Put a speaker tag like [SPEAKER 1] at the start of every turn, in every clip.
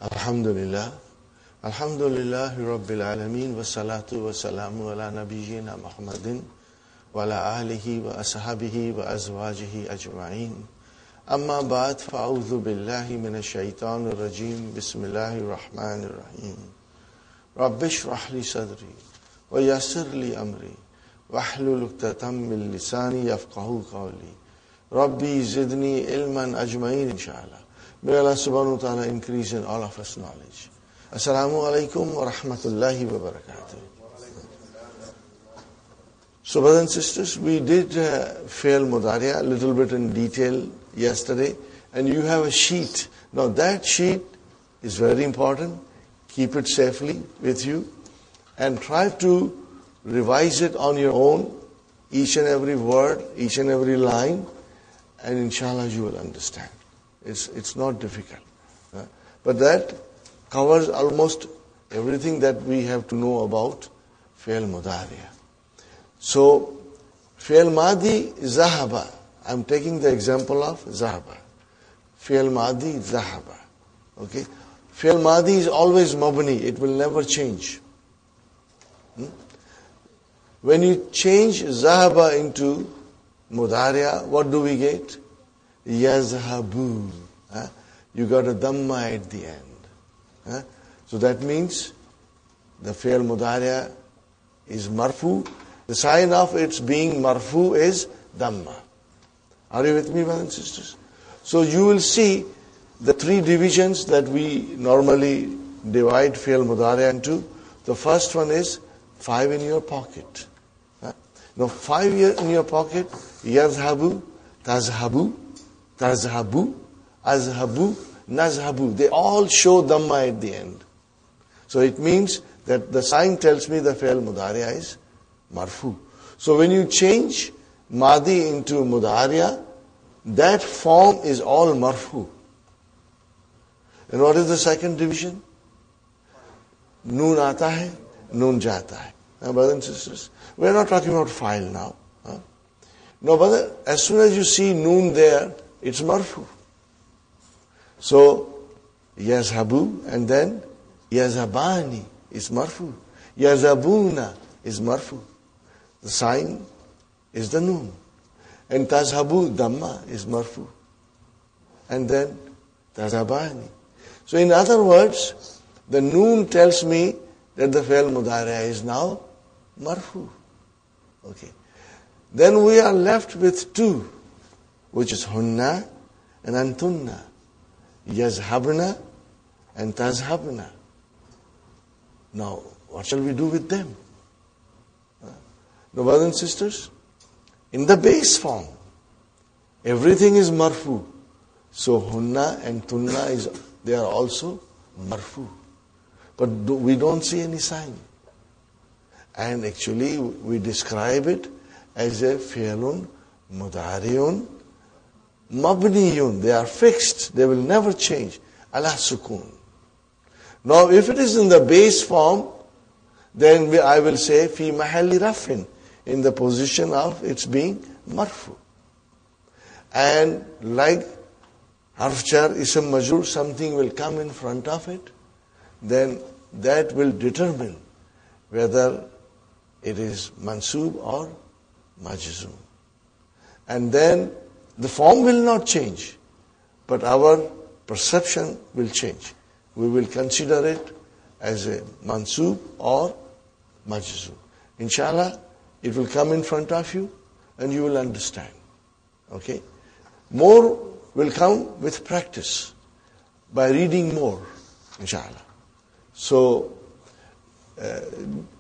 [SPEAKER 1] Alhamdulillah. Alhamdulillah Rabbil Alameen wa salatu wa salamu ala nabiyyina Muhammadin wa ala alihi wa ashabihi wa azwajihi ajma'in. Amma ba'd fa'udhu billahi minash shaitanir rajim. Bismillahir rahmanir rahim. Rabbi shrah li sadri wa yassir li amri wahlul 'uqdatam min lisani yafqahu qawli. Rabbi zidni ilman ajma'in inshallah. May Allah subhanahu wa ta'ala increase in all of us knowledge. Assalamu alaikum wa rahmatullahi wa barakatuh. So brothers and sisters, we did Fi'l Mudari'a a little bit in detail yesterday, and you have a sheet. Now that sheet is very important. Keep it safely with you and try to revise it on your own, each and every word, each and every line, and inshallah you will understand. It's not difficult. But that covers almost everything that we have to know about Fi'l Mudari'a. So, Fi'l Madi Zahaba. I'm taking the example of Zahaba. Fi'l Madi Zahaba. Okay? Fi'l Madi is always Mabni. It will never change. When you change Zahaba into Mudari'a, what do we get? Yazhabu. You got a Dhamma at the end. So that means the Fi'l Mudari'a is Marfu. The sign of its being Marfu is Dhamma. Are you with me, brothers and sisters? So you will see the three divisions that we normally divide Fi'l Mudari'a into. The first one is 5 in your pocket. Now 5 in your pocket, Yazhabu, Tazhabu, Tazhabu, Azhabu, Nazhabu. They all show Dhamma at the end. So it means that the sign tells me the Fi'l Mudari'a is Marfu. So when you change Madi into Mudari'a, that form is all Marfu. And what is the second division? Noon aata hai, noon jata hai. Now, brothers and sisters, we are not talking about file now. No, brother, as soon as you see noon there, it's Marfu. So, Yazhabu and then Yazhabani is Marfu. Yazhabuna is Marfu. The sign is the noon. And Tazhabu, Dhamma, is Marfu. And then Tazhabani. So in other words, the noon tells me that the Fi'l Mudari'a is now Marfu. Okay. Then we are left with 2, which is Hunna and Antunna. Yazhabna and Tazhabna. Now, what shall we do with them? Now, brothers and sisters, in the base form, everything is Marfu. So, Hunna and Tunna, they are also Marfu. But we don't see any sign. And actually, we describe it as a Fi'lun Mudari'un Mabniyun. They are fixed. They will never change. Ala Sukun. Now, if it is in the base form, then I will say Fi Mahalli Rafin, in the position of its being Marfu. And like Harf Jar, Ism Majrur, something will come in front of it, then that will determine whether it is Mansub or Majzum. And then the form will not change, but our perception will change. We will consider it as a Mansub or Majzum. Inshallah, it will come in front of you and you will understand. Okay? More will come with practice, by reading more, inshallah. So,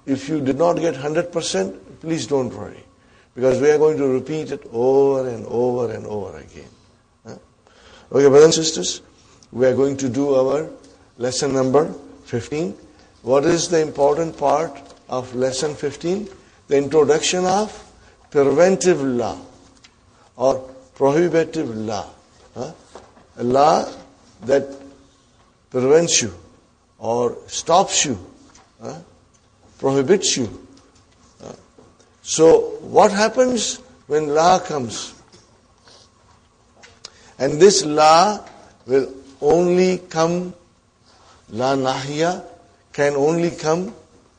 [SPEAKER 1] if you did not get 100%, please don't worry. Because we are going to repeat it over and over and over again. Okay, brothers and sisters, we are going to do our lesson number 15. What is the important part of lesson 15? The introduction of preventive law or prohibitive law. A law that prevents you or stops you, prohibits you. So what happens when law comes? And this law will only come La nahiya can only come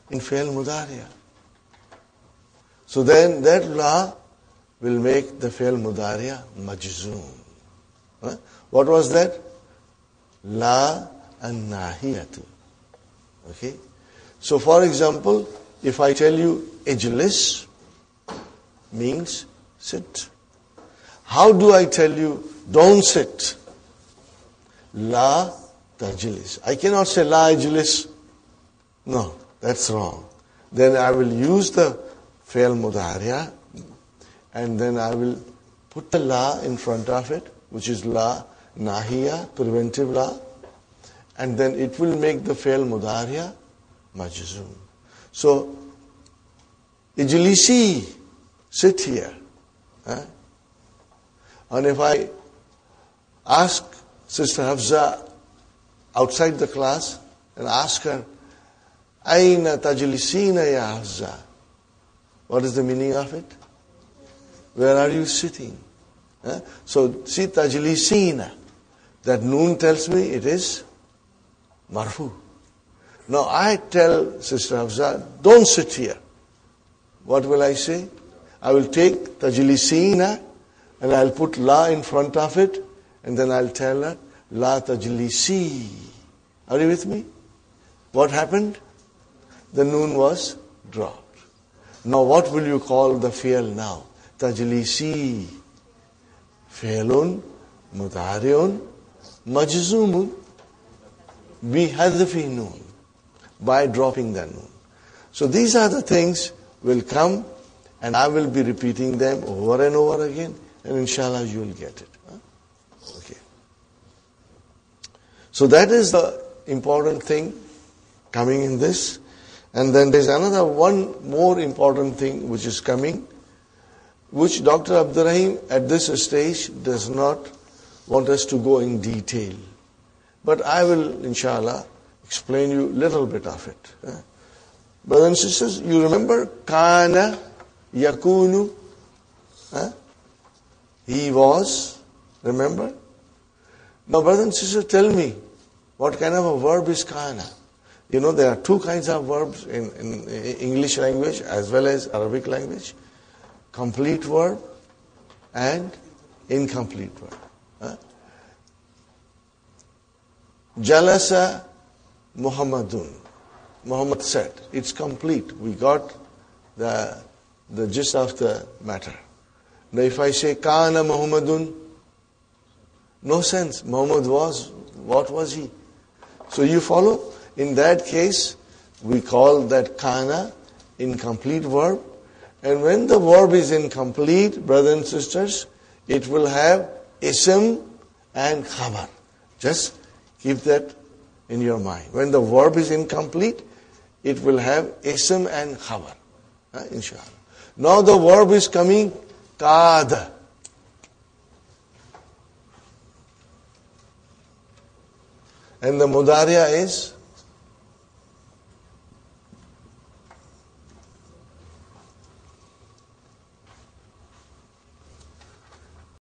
[SPEAKER 1] in fi'l mudariya. So then that la will make the fi'l mudariya majzoom. Huh? What was that? La an-nahiyatu. Okay? So for example, if I tell you ijlis means sit. How do I tell you don't sit? La tajlis. I cannot say la ijlis. No, that's wrong. Then I will use the fi'l mudariya and then I will put the la in front of it, which is la nahiya, preventive la, and then it will make the fi'l mudariya majzoom. So, ijlisi, sit here. Huh? And if I ask Sister Hafza outside the class and ask her, Aina tajlisina ya Hafza? What is the meaning of it? Where are you sitting? Huh? So, see tajlisina. That noon tells me it is marfu. Now I tell Sister Hafza, don't sit here. What will I say? I will take tajlisina and I'll put la in front of it and then I'll tell her, la tajlisi. Are you with me? What happened? The noon was dropped. Now what will you call the fi'l now? Tajlisi. Fi'lun mudari'un majzumun bihadfi noon. By dropping the noon. So these are the things will come and I will be repeating them over and over again and inshallah you will get it. Okay. So that is the important thing coming in this. And then there's another one more important thing which is coming, which Dr. Abdurrahim at this stage does not want us to go in detail. But I will, inshallah, explain you a little bit of it. Brothers and sisters, you remember kana, yakunu? He was, remember? Now brothers and sisters, tell me, what kind of a verb is kana? You know, there are two kinds of verbs in English language as well as Arabic language. Complete verb and incomplete verb. Jalasa Muhammadun. Muhammad said. It's complete. We got the gist of the matter. Now if I say Kana Muhammadun, no sense. Muhammad was, what was he? So you follow? In that case, we call that Kana incomplete verb. And when the verb is incomplete, brothers and sisters, it will have ism and khabar. Just keep that in your mind. When the verb is incomplete, it will have ism and khabar. Inshallah. Now the verb is coming, kada. And the mudariya is